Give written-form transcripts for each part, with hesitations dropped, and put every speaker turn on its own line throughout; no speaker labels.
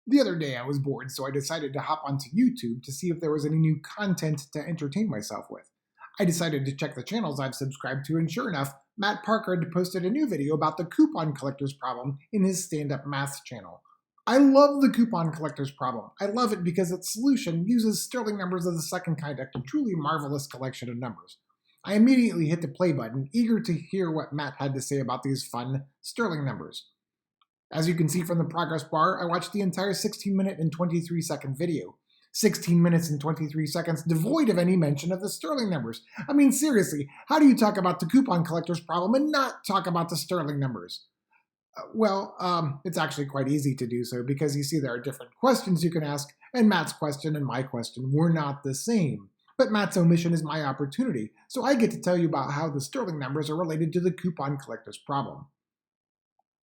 The other day I was bored, so I decided to hop onto YouTube to see if there was any new content to entertain myself with. I decided to check the channels I've subscribed to, and sure enough, Matt Parker had posted a new video about the coupon collector's problem in his stand-up math channel. I love the coupon collector's problem. I love it because its solution uses Stirling numbers of the second kind, a truly marvelous collection of numbers. I immediately hit the play button, eager to hear what Matt had to say about these fun Stirling numbers. As you can see from the progress bar, I watched the entire 16-minute and 23-second video. 16 minutes and 23 seconds devoid of any mention of the Stirling numbers. I mean, seriously, how do you talk about the coupon collector's problem and not talk about the Stirling numbers? It's actually quite easy to do so because you see there are different questions you can ask, and Matt's question and my question were not the same. But Matt's omission is my opportunity, so I get to tell you about how the Stirling numbers are related to the coupon collector's problem.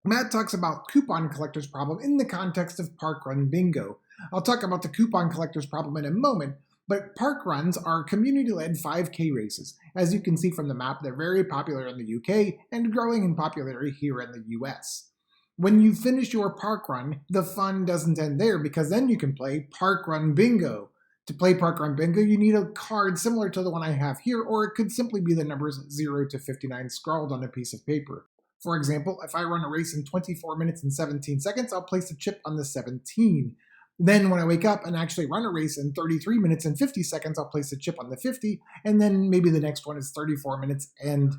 Matt talks about coupon collector's problem in the context of parkrun bingo. I'll talk about the coupon collector's problem in a moment, but park runs are community-led 5K races. As you can see from the map, they're very popular in the UK and growing in popularity here in the US. When you finish your parkrun, the fun doesn't end there because then you can play parkrun bingo. To play parkrun bingo, you need a card similar to the one I have here, or it could simply be the numbers 0 to 59 scrawled on a piece of paper. For example, if I run a race in 24 minutes and 17 seconds, I'll place a chip on the 17. Then when I wake up and actually run a race in 33 minutes and 50 seconds, I'll place a chip on the 50. And then maybe the next one is 34 minutes and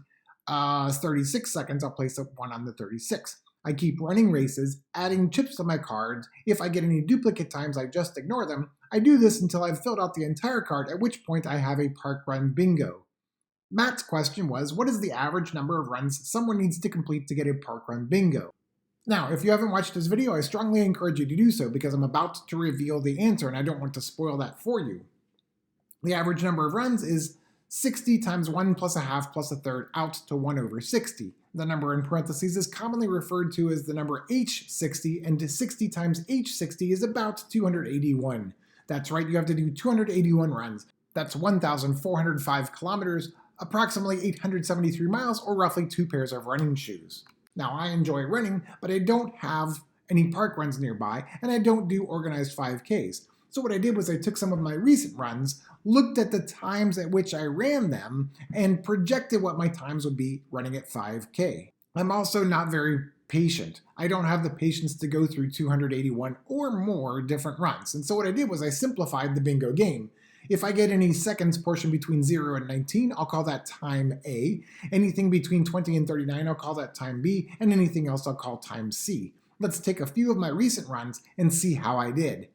36 seconds, I'll place one on the 36. I keep running races, adding chips to my cards. If I get any duplicate times, I just ignore them. I do this until I've filled out the entire card, at which point I have a parkrun bingo. Matt's question was, what is the average number of runs someone needs to complete to get a parkrun bingo? Now, if you haven't watched this video, I strongly encourage you to do so because I'm about to reveal the answer and I don't want to spoil that for you. The average number of runs is 60 times 1 plus a half plus a third out to 1 over 60. The number in parentheses is commonly referred to as the number h60, and 60 times h60 is about 281. That's right, you have to do 281 runs. That's 1,405 kilometers, approximately 873 miles, or roughly 2 pairs of running shoes. Now, I enjoy running, but I don't have any park runs nearby, and I don't do organized 5Ks. So what I did was I took some of my recent runs, looked at the times at which I ran them, and projected what my times would be running at 5K. I'm also not very patient. I don't have the patience to go through 281 or more different runs. And so what I did was I simplified the bingo game. If I get any seconds portion between 0 and 19, I'll call that time A. Anything between 20 and 39, I'll call that time B. And anything else, I'll call time C. Let's take a few of my recent runs and see how I did.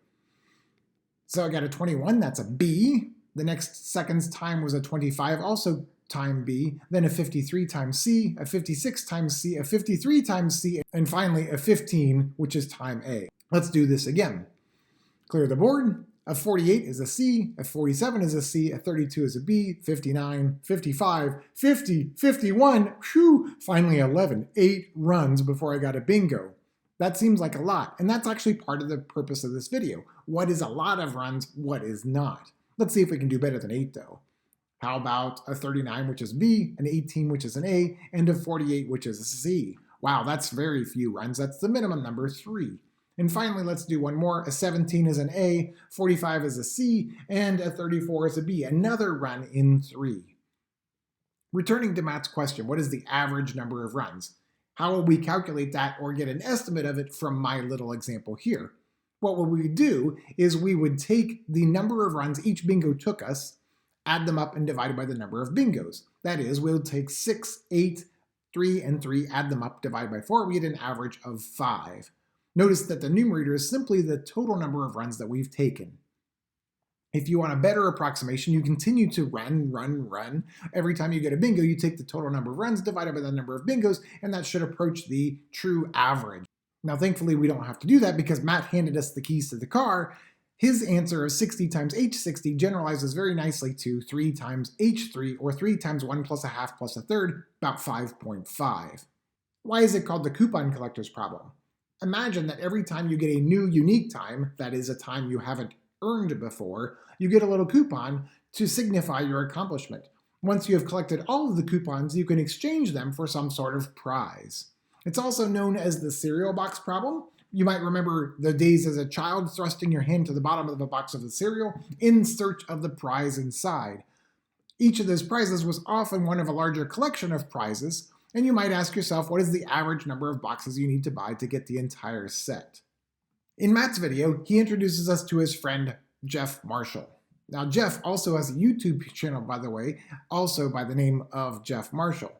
So I got a 21, that's a B. The next second's time was a 25, also time B. Then a 53 times C, a 56 times C, a 53 times C, and finally a 15, which is time A. Let's do this again. Clear the board. A 48 is a C, a 47 is a C, a 32 is a B, 59, 55, 50, 51, whew, finally 11. 8 runs before I got a bingo. That seems like a lot, and that's actually part of the purpose of this video. What is a lot of runs, what is not? Let's see if we can do better than 8 though. How about a 39, which is B, an 18, which is an A, and a 48, which is a C? Wow, that's very few runs. That's the minimum number, 3. And finally, let's do one more. A 17 is an A, 45 is a C, and a 34 is a B. Another run in 3. Returning to Matt's question, what is the average number of runs? How will we calculate that or get an estimate of it from my little example here? What we would do is we would take the number of runs each bingo took us, add them up and divide it by the number of bingos. That is, we'll take 6, 8, 3, and 3, add them up, divide by 4, we get an average of 5. Notice that the numerator is simply the total number of runs that we've taken. If you want a better approximation, you continue to run. Every time you get a bingo, you take the total number of runs divided by the number of bingos, and that should approach the true average. Now, thankfully, we don't have to do that because Matt handed us the keys to the car. His answer of 60 times h60 generalizes very nicely to 3 times h3, or 3 times 1 plus a half plus a third, about 5.5. Why is it called the coupon collector's problem? Imagine that every time you get a new unique time, that is a time you haven't earned before, you get a little coupon to signify your accomplishment. Once you have collected all of the coupons, you can exchange them for some sort of prize. It's also known as the cereal box problem You might remember the days as a child thrusting your hand to the bottom of a box of the cereal in search of the prize inside. Each of those prizes was often one of a larger collection of prizes, and you might ask yourself, what is the average number of boxes you need to buy to get the entire set? In Matt's video, he introduces us to his friend, Jeff Marshall. Now, Jeff also has a YouTube channel, by the way, also by the name of Jeff Marshall.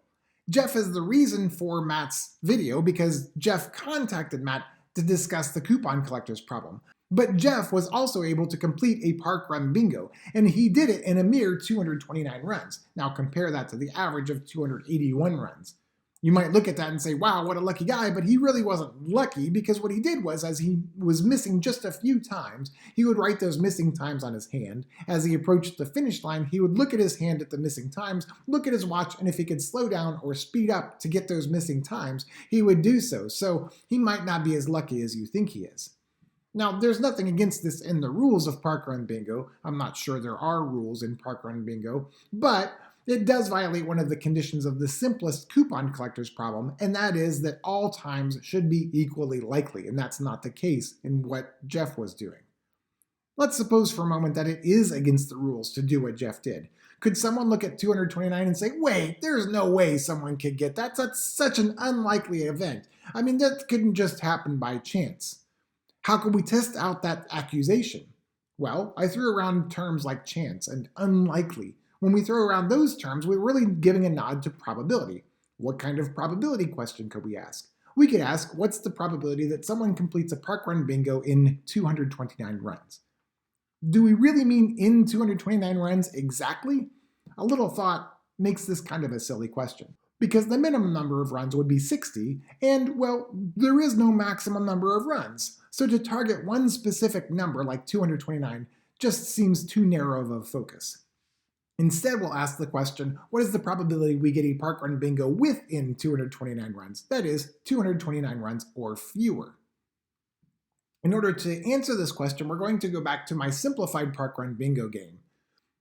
Jeff is the reason for Matt's video because Jeff contacted Matt to discuss the coupon collector's problem. But Jeff was also able to complete a park run bingo, and he did it in a mere 229 runs. Now compare that to the average of 281 runs. You might look at that and say, wow, what a lucky guy, but he really wasn't lucky because what he did was, as he was missing just a few times, he would write those missing times on his hand. As he approached the finish line, he would look at his hand at the missing times, look at his watch, and if he could slow down or speed up to get those missing times, he would do so. So he might not be as lucky as you think he is. Now, there's nothing against this in the rules of parkrun bingo. I'm not sure there are rules in parkrun bingo, but it does violate one of the conditions of the simplest coupon collector's problem, and that is that all times should be equally likely, and that's not the case in what Jeff was doing. Let's suppose for a moment that it is against the rules to do what Jeff did. Could someone look at 229 and say, wait, there's no way someone could get that? That's such an unlikely event. I mean, that couldn't just happen by chance. How could we test out that accusation? Well, I threw around terms like chance and unlikely. When we throw around those terms, we're really giving a nod to probability. What kind of probability question could we ask? We could ask, what's the probability that someone completes a parkrun bingo in 229 runs? Do we really mean in 229 runs exactly? A little thought makes this kind of a silly question, because the minimum number of runs would be 60, and, well, there is no maximum number of runs. So to target one specific number like 229 just seems too narrow of a focus. Instead, we'll ask the question, what is the probability we get a parkrun bingo within 229 runs? That is, 229 runs or fewer. In order to answer this question, we're going to go back to my simplified parkrun bingo game.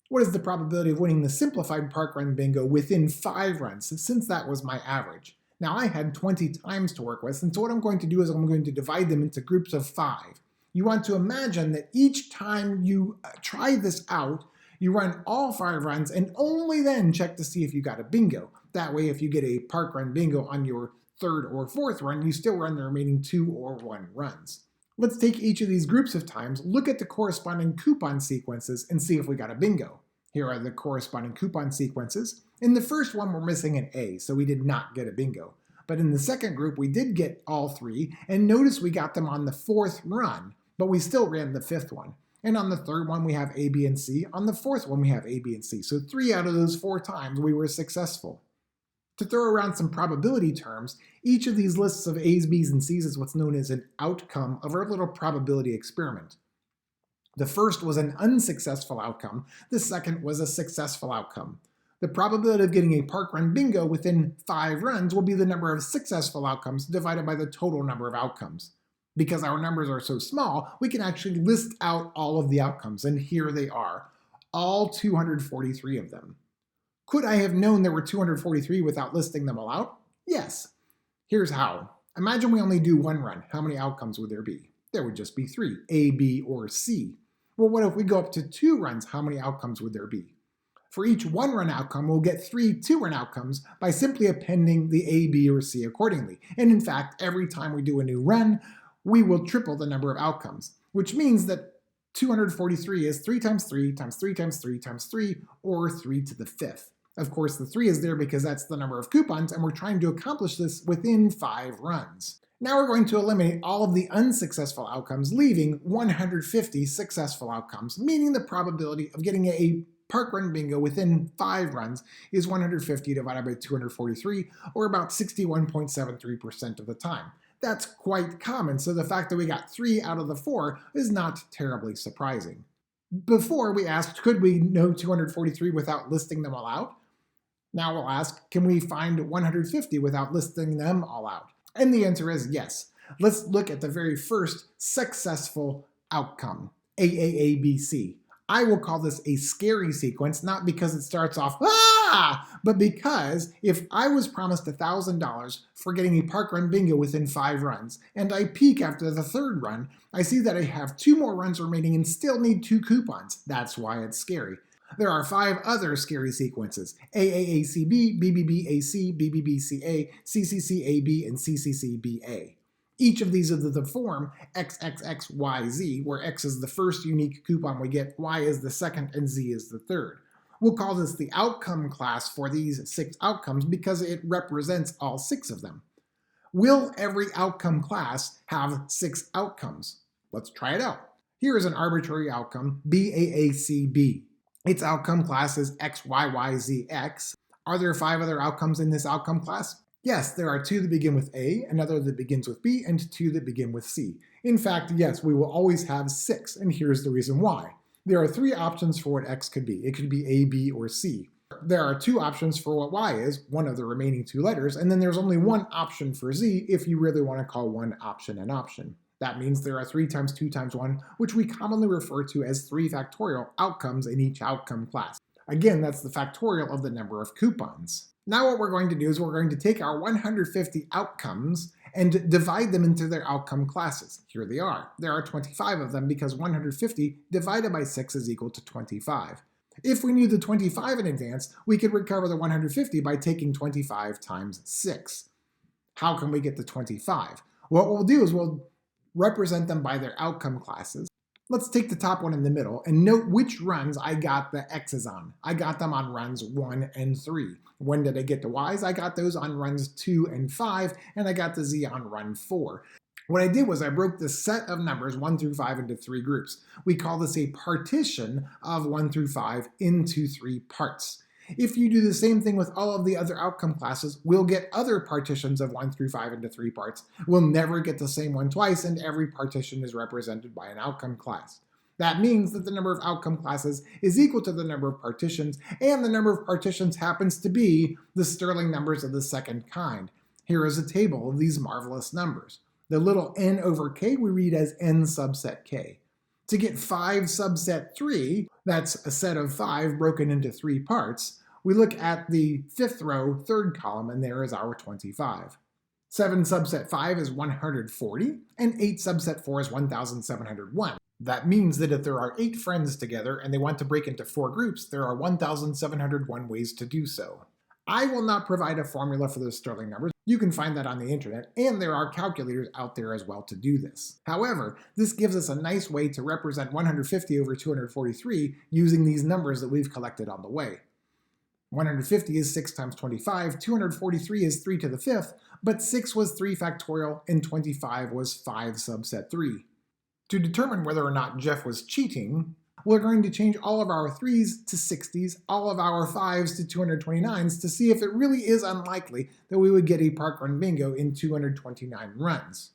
What is the probability of winning the simplified parkrun bingo within 5 runs, since that was my average? Now, I had 20 times to work with, and so what I'm going to do is I'm going to divide them into groups of 5. You want to imagine that each time you try this out, you run all 5 runs and only then check to see if you got a bingo. That way, if you get a parkrun bingo on your 3rd or 4th run, you still run the remaining 2 or 1 runs. Let's take each of these groups of times, look at the corresponding coupon sequences, and see if we got a bingo. Here are the corresponding coupon sequences. In the first one, we're missing an A, so we did not get a bingo. But in the second group, we did get all 3, and notice we got them on the 4th run, but we still ran the 5th one. And on the 3rd one, we have A, B, and C. On the 4th one, we have A, B, and C. So 3 out of those 4 times, we were successful. To throw around some probability terms, each of these lists of A's, B's, and C's is what's known as an outcome of our little probability experiment. The first was an unsuccessful outcome. The second was a successful outcome. The probability of getting a parkrun bingo within 5 runs will be the number of successful outcomes divided by the total number of outcomes. Because our numbers are so small, we can actually list out all of the outcomes, and here they are, all 243 of them. Could I have known there were 243 without listing them all out? Yes. Here's how. Imagine we only do 1 run. How many outcomes would there be? There would just be 3, A, B, or C. Well, what if we go up to 2 runs? How many outcomes would there be? For each 1 run outcome, we'll get 3 2-run outcomes by simply appending the A, B, or C accordingly. And in fact, every time we do a new run, we will triple the number of outcomes, which means that 243 is 3 times 3 times 3 times 3 times 3, or 3 to the 5th. Of course, the 3 is there because that's the number of coupons, and we're trying to accomplish this within 5 runs. Now we're going to eliminate all of the unsuccessful outcomes, leaving 150 successful outcomes, meaning the probability of getting a parkrun bingo within 5 runs is 150 divided by 243, or about 61.73% of the time. That's quite common, so the fact that we got 3 out of the 4 is not terribly surprising. Before we asked, could we know 243 without listing them all out? Now we'll ask, can we find 150 without listing them all out? And the answer is yes. Let's look at the very first successful outcome, AAABC. I will call this a scary sequence, not because it starts off, ah! But because if I was promised $1,000 for getting a park run bingo within 5 runs, and I peek after the 3rd run, I see that I have 2 more runs remaining and still need 2 coupons. That's why it's scary. There are 5 other scary sequences: AAACB, BBBAC, BBBCA, CCCAB, and CCCBA. Each of these is the form XXXYZ, where X is the first unique coupon we get, Y is the second, and Z is the third. We'll call this the outcome class for these 6 outcomes because it represents all 6 of them. Will every outcome class have 6 outcomes? Let's try it out. Here is an arbitrary outcome, BAACB. Its outcome class is XYYZX. Are there 5 other outcomes in this outcome class? Yes, there are 2 that begin with A, another that begins with B, and 2 that begin with C. In fact, yes, we will always have 6, and here's the reason why. There are 3 options for what X could be. It could be A, B, or C. There are 2 options for what Y is, one of the remaining 2 letters, and then there's only 1 option for Z if you really want to call one option an option. That means there are 3 times 2 times 1, which we commonly refer to as 3 factorial outcomes in each outcome class. Again, that's the factorial of the number of coupons. Now what we're going to do is we're going to take our 150 outcomes and divide them into their outcome classes. Here they are. There are 25 of them because 150 divided by 6 is equal to 25. If we knew the 25 in advance, we could recover the 150 by taking 25 times 6. How can we get the 25? What we'll do is we'll represent them by their outcome classes. Let's take the top one in the middle and note which runs I got the X's on. I got them on runs 1 and 3. When did I get the Y's? I got those on runs 2 and 5, and I got the Z on run 4. What I did was I broke the set of numbers 1 through 5 into 3 groups. We call this a partition of 1 through 5 into 3 parts. If you do the same thing with all of the other outcome classes, we'll get other partitions of 1 through 5 into 3 parts. We'll never get the same one twice, and every partition is represented by an outcome class. That means that the number of outcome classes is equal to the number of partitions, and the number of partitions happens to be the Stirling numbers of the second kind. Here is a table of these marvelous numbers. The little n over k we read as n subset k. To get 5 subset 3, that's a set of 5 broken into 3 parts, we look at the 5th row, 3rd column, and there is our 25. 7 subset 5 is 140, and 8 subset 4 is 1,701. That means that if there are 8 friends together and they want to break into 4 groups, there are 1,701 ways to do so. I will not provide a formula for those Stirling numbers. You can find that on the internet, and there are calculators out there as well to do this. However, this gives us a nice way to represent 150 over 243 using these numbers that we've collected on the way. 150 is 6 times 25, 243 is 3 to the 5th, but 6 was 3 factorial and 25 was 5 subset 3. To determine whether or not Jeff was cheating, we're going to change all of our 3s to 60s, all of our 5s to 229s to see if it really is unlikely that we would get a parkrun bingo in 229 runs.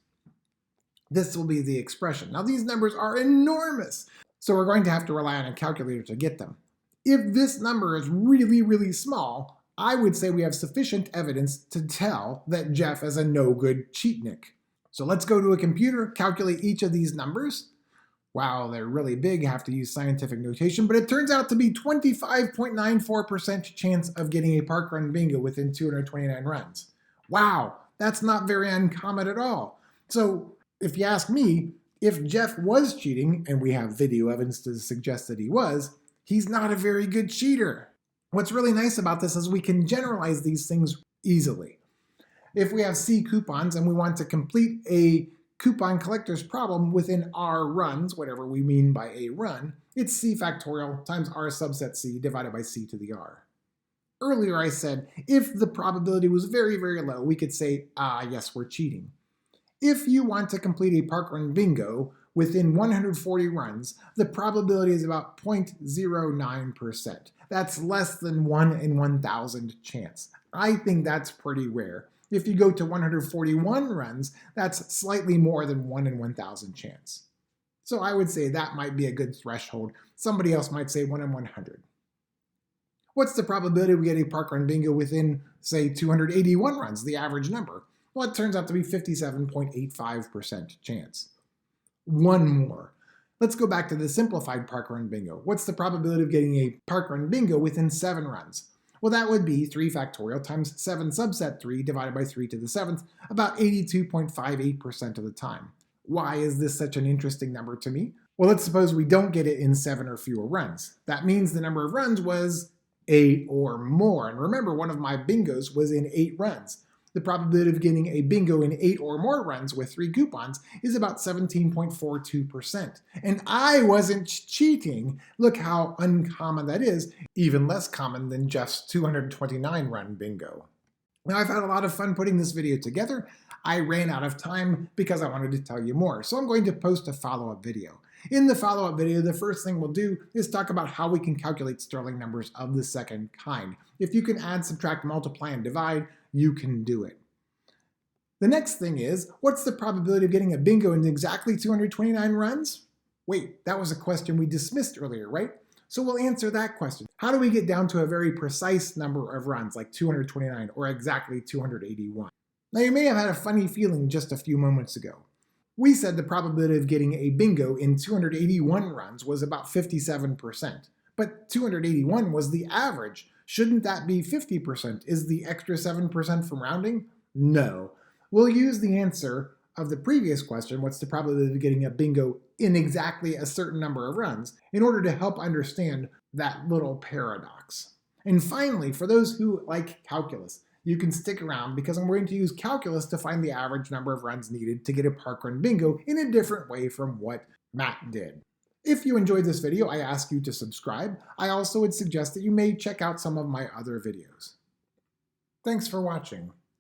This will be the expression. Now these numbers are enormous, so we're going to have to rely on a calculator to get them. If this number is really, really small, I would say we have sufficient evidence to tell that Jeff is a no-good cheatnik. So let's go to a computer, calculate each of these numbers. Wow, they're really big, have to use scientific notation, but it turns out to be 25.94% chance of getting a parkrun bingo within 229 runs. Wow, that's not very uncommon at all. So if you ask me, if Jeff was cheating, and we have video evidence to suggest that he was, he's not a very good cheater. What's really nice about this is we can generalize these things easily. If we have C coupons and we want to complete a coupon collector's problem within R runs, whatever we mean by a run, it's C factorial times R subset C divided by C to the R. Earlier I said, if the probability was very, very low, we could say, yes, we're cheating. If you want to complete a parkrun bingo within 140 runs, the probability is about 0.09%. That's less than 1 in 1,000 chance. I think that's pretty rare. If you go to 141 runs, that's slightly more than 1 in 1,000 chance. So I would say that might be a good threshold. Somebody else might say 1 in 100. What's the probability we get a parkrun bingo within, say, 281 runs, the average number? Well, it turns out to be 57.85% chance. One more. Let's go back to the simplified parkrun bingo. What's the probability of getting a parkrun bingo within 7 runs? Well, that would be 3 factorial times 7 subset 3 divided by 3 to the 7th, about 82.58% of the time. Why is this such an interesting number to me? Well, let's suppose we don't get it in 7 or fewer runs. That means the number of runs was 8 or more. And remember, one of my bingos was in 8 runs. The probability of getting a bingo in 8 or more runs with 3 coupons is about 17.42%. And I wasn't cheating. Look how uncommon that is, even less common than just 229 run bingo. Now, I've had a lot of fun putting this video together. I ran out of time because I wanted to tell you more, so I'm going to post a follow-up video. In the follow-up video, the first thing we'll do is talk about how we can calculate Stirling numbers of the second kind. If you can add, subtract, multiply, and divide, you can do it. The next thing is, what's the probability of getting a bingo in exactly 229 runs? Wait, that was a question we dismissed earlier, right? So we'll answer that question. How do we get down to a very precise number of runs, like 229 or exactly 281? Now, you may have had a funny feeling just a few moments ago. We said the probability of getting a bingo in 281 runs was about 57%, but 281 was the average. Shouldn't that be 50%? Is the extra 7% from rounding? No. We'll use the answer of the previous question, what's the probability of getting a bingo in exactly a certain number of runs, in order to help understand that little paradox. And finally, for those who like calculus, you can stick around because I'm going to use calculus to find the average number of runs needed to get a parkrun bingo in a different way from what Matt did. If you enjoyed this video, I ask you to subscribe. I also would suggest that you may check out some of my other videos. Thanks for watching.